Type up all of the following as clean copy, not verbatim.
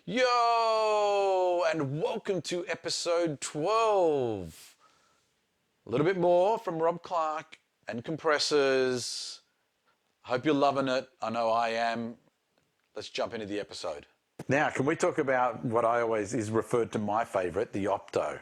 Yo, and welcome to episode 12. A little bit more from Rob Clark and Compressors. Hope you're loving it. I know I am. Let's jump into the episode. Now, can we talk about what I always is referred to my favorite, the Opto?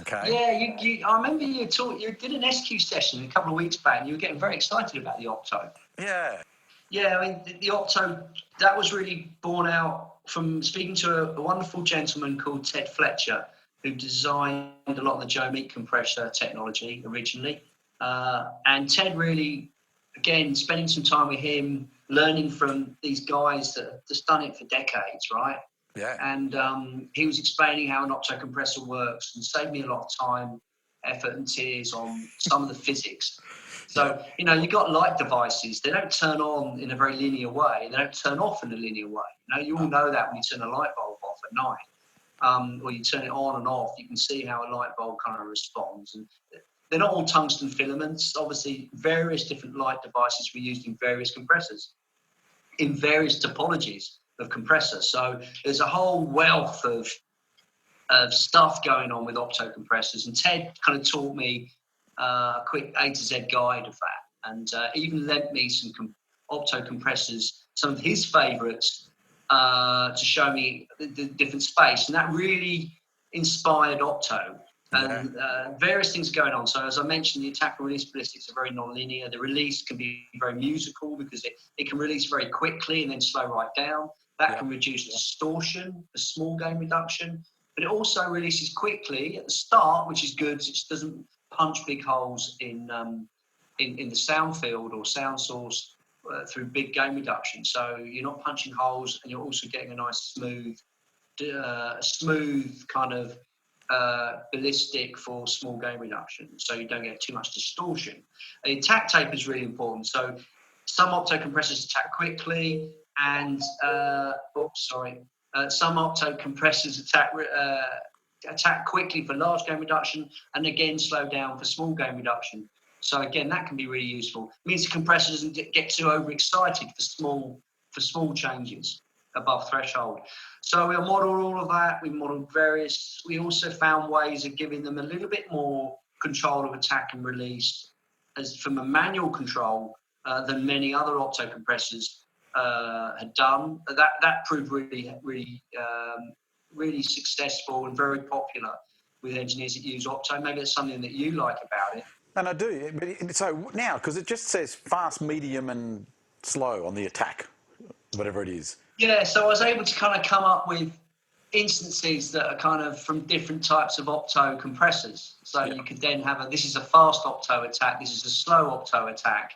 Okay. Yeah, I remember you did an SQ session a couple of weeks back, and you were getting very excited about the Opto. Yeah. Yeah, I mean the Opto, that was really born out from speaking to a wonderful gentleman called Ted Fletcher, who designed a lot of the Joe Meat compressor technology originally. And Ted really, again, spending some time with him, learning from these guys that have just done it for decades, right? Yeah. And he was explaining how an Opto compressor works and saved me a lot of time, effort and tears on some of the physics. So, you've got light devices. They don't turn on in a very linear way. They don't turn off in a linear way. You all know that when you turn a light bulb off at night, or you turn it on and off, you can see how a light bulb kind of responds. And they're not all tungsten filaments. Obviously, various different light devices were used in various compressors, in various topologies of compressor. So there's a whole wealth of stuff going on with Opto compressors, and Ted kind of taught me a quick A to Z guide of that, and even lent me some Opto compressors, some of his favorites, to show me the different space, and that really inspired Opto. And various things going on. So as I mentioned, the attack and release ballistics are very non-linear. The release can be very musical because it can release very quickly and then slow right down. That can reduce distortion, the small gain reduction, but it also releases quickly at the start, which is good. It doesn't punch big holes in the sound field or sound source through big gain reduction. So you're not punching holes, and you're also getting a nice smooth kind of ballistic for small gain reduction, so you don't get too much distortion. The attack tape is really important. So some Opto compressors attack quickly, and some Opto compressors attack quickly for large gain reduction, and again slow down for small gain reduction. So again, that can be really useful. It means the compressor doesn't get too overexcited for small changes above threshold. So we modeled all of that. We modeled we also found ways of giving them a little bit more control of attack and release as from a manual control than many other Opto compressors had done. That proved really successful and very popular with engineers that use Opto. Maybe it's something that you like about it. And I do. But so now, because it just says fast, medium, and slow on the attack, whatever it is. Yeah, so I was able to kind of come up with instances that are kind of from different types of Opto compressors. So you could then have this is a fast Opto attack, this is a slow Opto attack.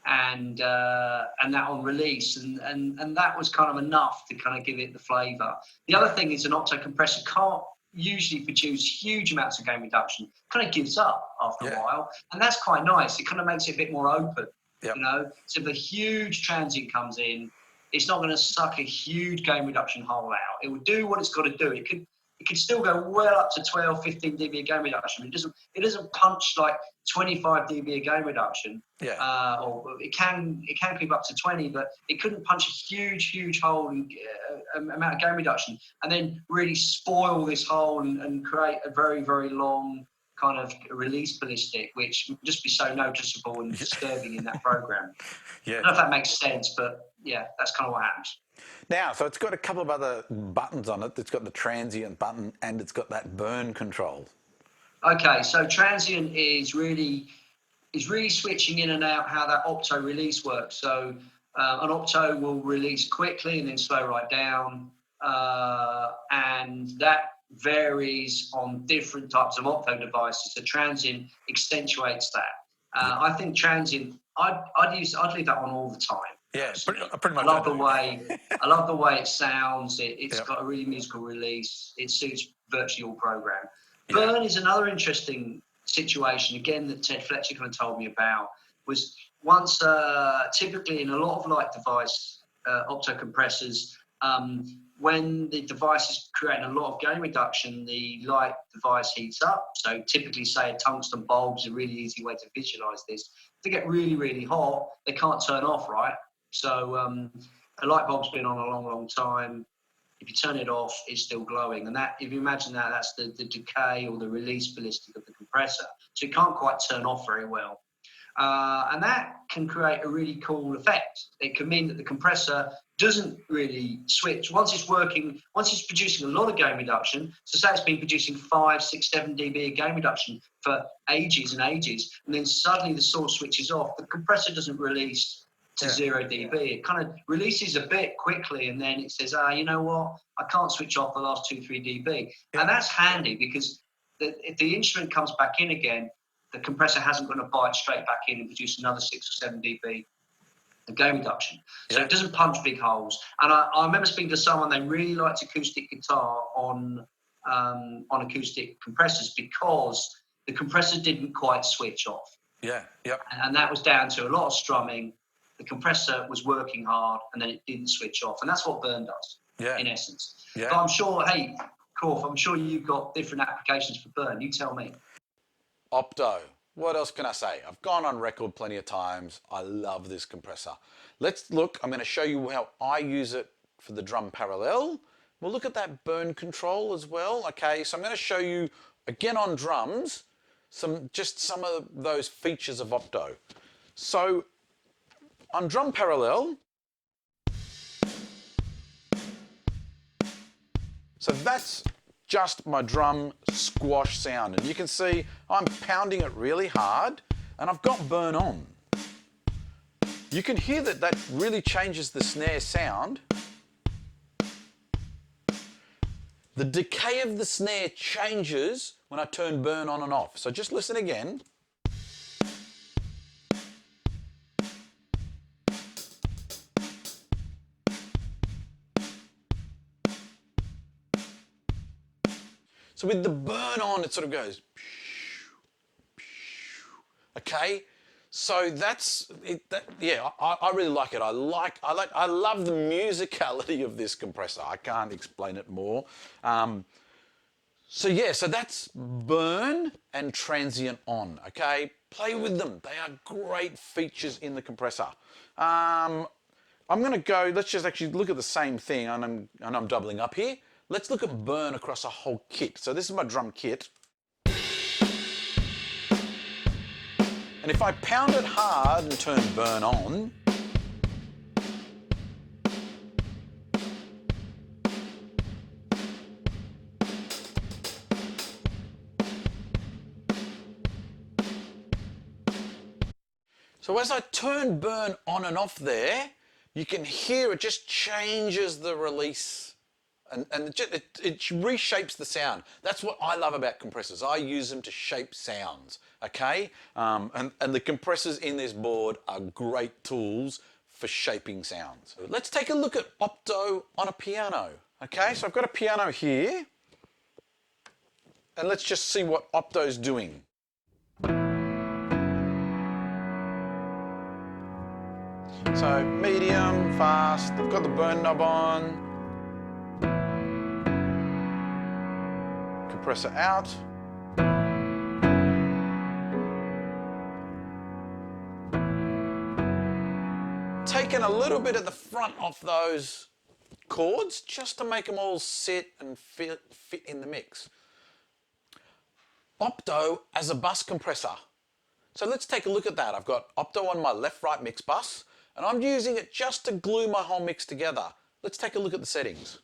And that on release, and that was kind of enough to kind of give it the flavour. The other thing is an Opto compressor can't usually produce huge amounts of gain reduction. Kind of gives up after a while, and that's quite nice. It kind of makes it a bit more open. So if a huge transient comes in, it's not going to suck a huge gain reduction hole out. It will do what it's got to do. It could still go well up to 12, 15 dB gain reduction. It doesn't punch like 25 dB gain reduction. Or it can creep up to 20, but it couldn't punch a huge hole amount of gain reduction and then really spoil this hole and create a very, very long kind of release ballistic, which would just be so noticeable and disturbing in that program. I don't know if that makes sense, but yeah, that's kind of what happens. Now, so it's got a couple of other buttons on it. It's got the transient button and it's got that burn control. Okay, so transient is really switching in and out how that Opto release works. So an Opto will release quickly and then slow right down, and that varies on different types of Opto devices. So transient accentuates that. I think transient, I'd leave that on all the time. Yeah, pretty much. I love the way it sounds. It's got a really musical release. It suits virtually all program. Burn is another interesting situation, again, that Ted Fletcher kind of told me about, was once, typically in a lot of light device Opto compressors, when the device is creating a lot of gain reduction, the light device heats up. So typically, say, a tungsten bulb is a really easy way to visualize this. If they get really, really hot, they can't turn off, right? So a light bulb's been on a long, long time. If you turn it off, it's still glowing. And that, if you imagine that, that's the decay or the release ballistic of the compressor. So it can't quite turn off very well. And that can create a really cool effect. It can mean that the compressor doesn't really switch. Once it's working, once it's producing a lot of gain reduction, so say it's been producing 5, 6, 7 dB of gain reduction for ages and ages, and then suddenly the source switches off, the compressor doesn't release to 0 dB. It kind of releases a bit quickly, and then it says, you know what, I can't switch off the last 2, 3 dB. And that's handy because if the instrument comes back in again, the compressor hasn't got to bite straight back in and produce another 6 or 7 dB of gain reduction. So it doesn't punch big holes. And I remember speaking to someone, they really liked acoustic guitar on acoustic compressors because the compressor didn't quite switch off. And that was down to a lot of strumming. The compressor was working hard and then it didn't switch off. And that's what burn does, in essence. But I'm sure, hey, Korf, I'm sure you've got different applications for burn. You tell me. Opto. What else can I say? I've gone on record plenty of times. I love this compressor. Let's look. I'm going to show you how I use it for the drum parallel. We'll look at that burn control as well. Okay, so I'm going to show you, again on drums, some of those features of Opto. So on drum parallel, so that's just my drum squash sound, and you can see I'm pounding it really hard and I've got burn on. You can hear that really changes the snare sound. The decay of the snare changes when I turn burn on and off. So just listen again. So with the burn on, it sort of goes, okay? So that's it. I really like it. I love the musicality of this compressor. I can't explain it more. So that's burn and transient on. Okay, play with them. They are great features in the compressor. I'm going to go. Let's just actually look at the same thing, and I'm doubling up here. Let's look at burn across a whole kit. So this is my drum kit. And if I pound it hard and turn burn on, so as I turn burn on and off there, you can hear it just changes the release. And it reshapes the sound. That's what I love about compressors. I use them to shape sounds, okay? And the compressors in this board are great tools for shaping sounds. Let's take a look at Opto on a piano, okay? So I've got a piano here, and let's just see what Opto's doing. So medium, fast, I've got the burn knob on. Compressor out. Taking a little bit of the front off those chords just to make them all sit and fit in the mix. Opto as a bus compressor. So let's take a look at that. I've got Opto on my left-right mix bus, and I'm using it just to glue my whole mix together. Let's take a look at the settings.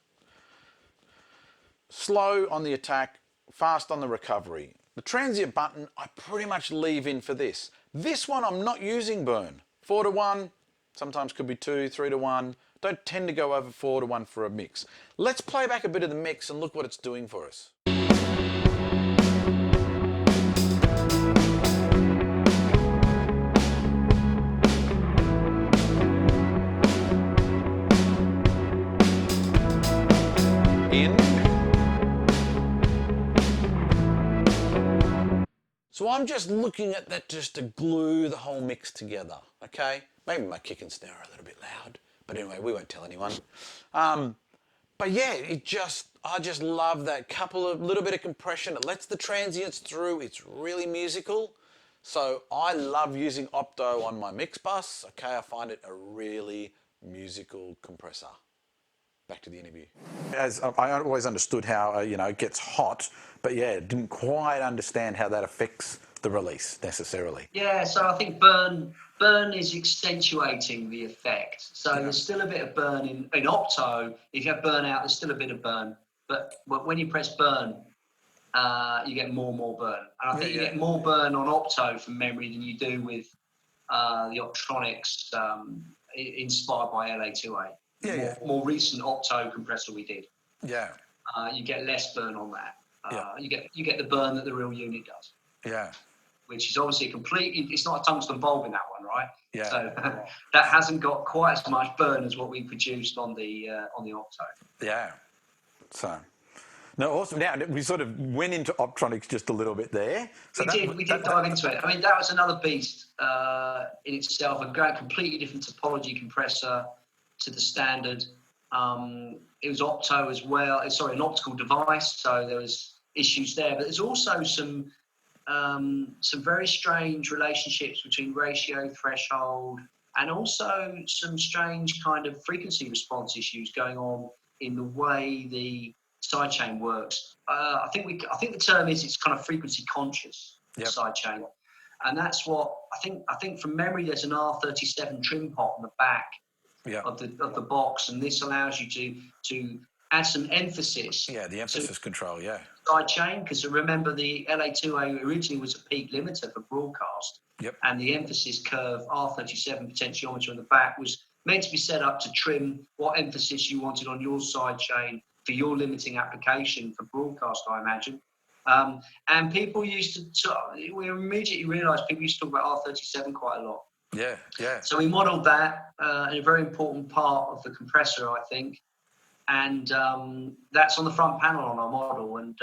Slow on the attack, fast on the recovery. The transient button I pretty much leave in for this. This one I'm not using burn. 4 to 1, sometimes could be 2, 3 to 1. Don't tend to go over 4 to 1 for a mix. Let's play back a bit of the mix and look what it's doing for us. So I'm just looking at that just to glue the whole mix together, okay? Maybe my kick and snare are a little bit loud, but anyway, we won't tell anyone. But yeah, I just love that little bit of compression. It lets the transients through. It's really musical. So I love using Opto on my mix bus, okay? I find it a really musical compressor. Back to the interview. As I always understood how it gets hot, but yeah, didn't quite understand how that affects the release necessarily. Yeah, so I think burn is accentuating the effect. So there's still a bit of burn in Opto. If you have burn out, there's still a bit of burn. But when you press burn, you get more and more burn. And I think you get more burn on Opto from memory than you do with the Optronics inspired by LA2A. More recent Opto compressor we did. Yeah. You get less burn on that. Yeah. You get the burn that the real unit does. Yeah. Which is obviously it's not a tungsten bulb in that one, right? Yeah. So that hasn't got quite as much burn as what we produced on the Opto. Yeah. So, no, awesome. Now we sort of went into Optronics just a little bit there. So we did dive into it. I mean, that was another beast in itself. A completely different topology compressor to the standard. It was Opto as well. Sorry, an optical device. So there was issues there, but there's also some very strange relationships between ratio, threshold, and also some strange kind of frequency response issues going on in the way the sidechain works. I think the term is it's kind of frequency conscious sidechain, and that's what I think from memory. There's an R37 trim pot on the back of the box, and this allows you to add some emphasis. Yeah, the emphasis control. Yeah. Sidechain, because remember the LA2A originally was a peak limiter for broadcast, and the emphasis curve R37 potentiometer in the back was meant to be set up to trim what emphasis you wanted on your sidechain for your limiting application for broadcast, I imagine. And people used to, we immediately realised people used to talk about R37 quite a lot. Yeah, yeah. So we modelled that in a very important part of the compressor, I think. And that's on the front panel on our model. And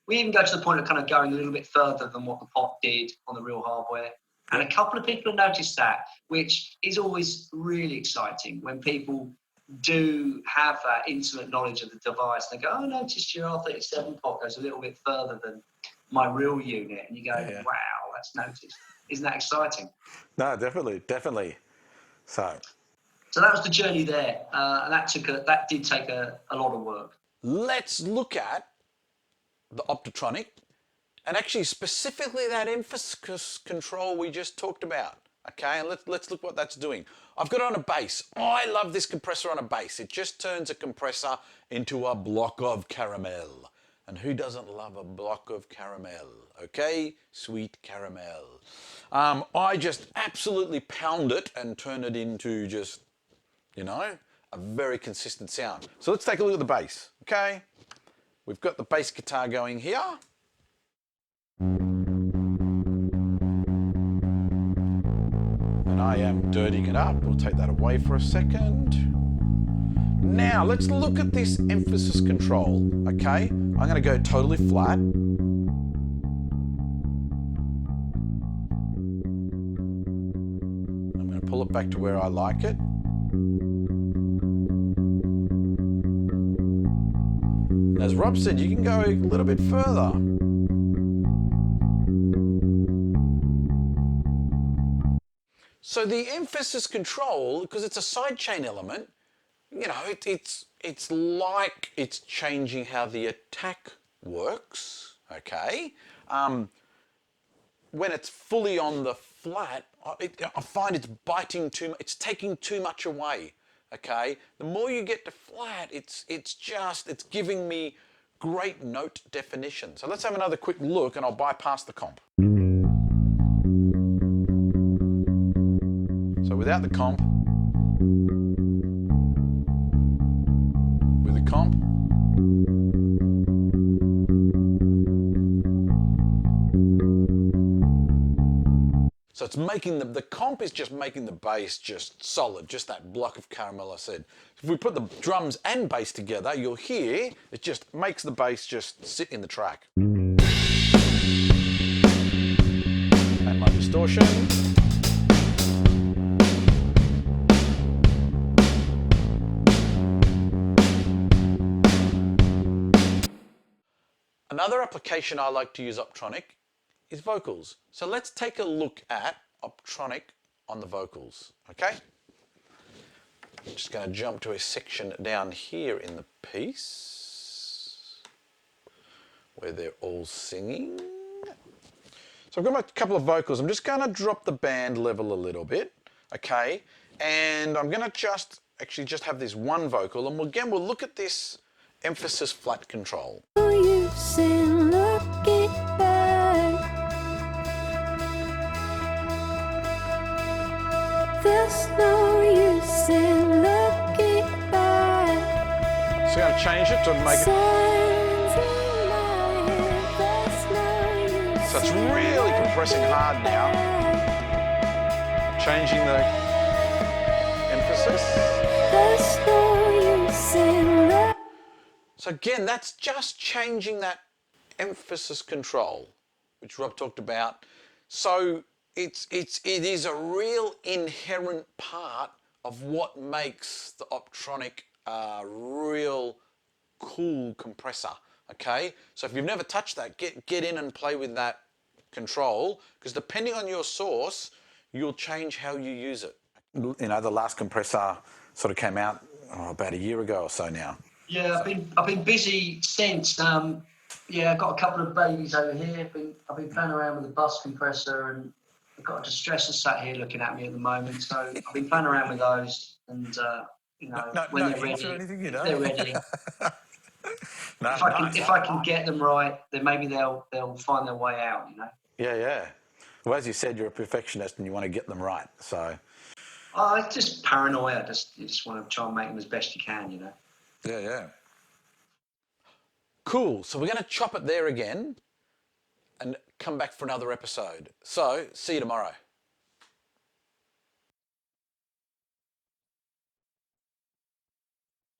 we even go to the point of kind of going a little bit further than what the pot did on the real hardware. And a couple of people have noticed that, which is always really exciting when people do have that intimate knowledge of the device. They go, oh, I noticed your R37 pot goes a little bit further than my real unit. And you go, wow, that's noticed. Isn't that exciting? No, definitely, definitely. So that was the journey there, and that did take a lot of work. Let's look at the Optotronic, and actually specifically that emphasis control we just talked about. Okay, and let's look what that's doing. I've got it on a bass. I love this compressor on a bass. It just turns a compressor into a block of caramel. And who doesn't love a block of caramel? Okay, sweet caramel. I just absolutely pound it and turn it into just, a very consistent sound. So let's take a look at the bass, okay? We've got the bass guitar going here. And I am dirtying it up. We'll take that away for a second. Now, let's look at this emphasis control, okay? I'm going to go totally flat. I'm going to pull it back to where I like it. As Rob said, you can go a little bit further. So the emphasis control, because it's a sidechain element, it's like it's changing how the attack works, okay? When it's fully on the flat, I find it's biting too much, it's taking too much away, okay? The more you get to flat, it's giving me great note definition. So let's have another quick look and I'll bypass the comp. So without the comp, with the comp, so it's making the comp is just making the bass just solid, just that block of caramel I said. If we put the drums and bass together, you'll hear it just makes the bass just sit in the track. And my distortion. Another application I like to use Optronic is vocals. So let's take a look at Optronic on the vocals, okay? I'm just going to jump to a section down here in the piece where they're all singing. So I've got my couple of vocals. I'm just going to drop the band level a little bit, okay? And I'm going to just have this one vocal, and again we'll look at this emphasis flat control. There's no use in looking back. So I'm going to change it to make it. So it's really compressing hard now. Changing the emphasis. There's no use in. So again, that's just changing that emphasis control, which Rob talked about. So it is a real inherent part of what makes the Optronic a real cool compressor. Okay, so if you've never touched that, get in and play with that control, because depending on your source, you'll change how you use it. You know, the last compressor sort of came out about a year ago or so now. Yeah, I've been busy since. Yeah, I've got a couple of babies over here. I've been playing around with the bus compressor, and I've got a distressor sat here looking at me at the moment. So I've been playing around with those, and you know, when they're ready, they're ready. No, if I can get them right, then maybe they'll find their way out. You know. Yeah. Well, as you said, you're a perfectionist and you want to get them right. So. Oh, it's just paranoia. You just want to try and make them as best you can. You know. Yeah. Cool. So we're going to chop it there again and come back for another episode. So see you tomorrow.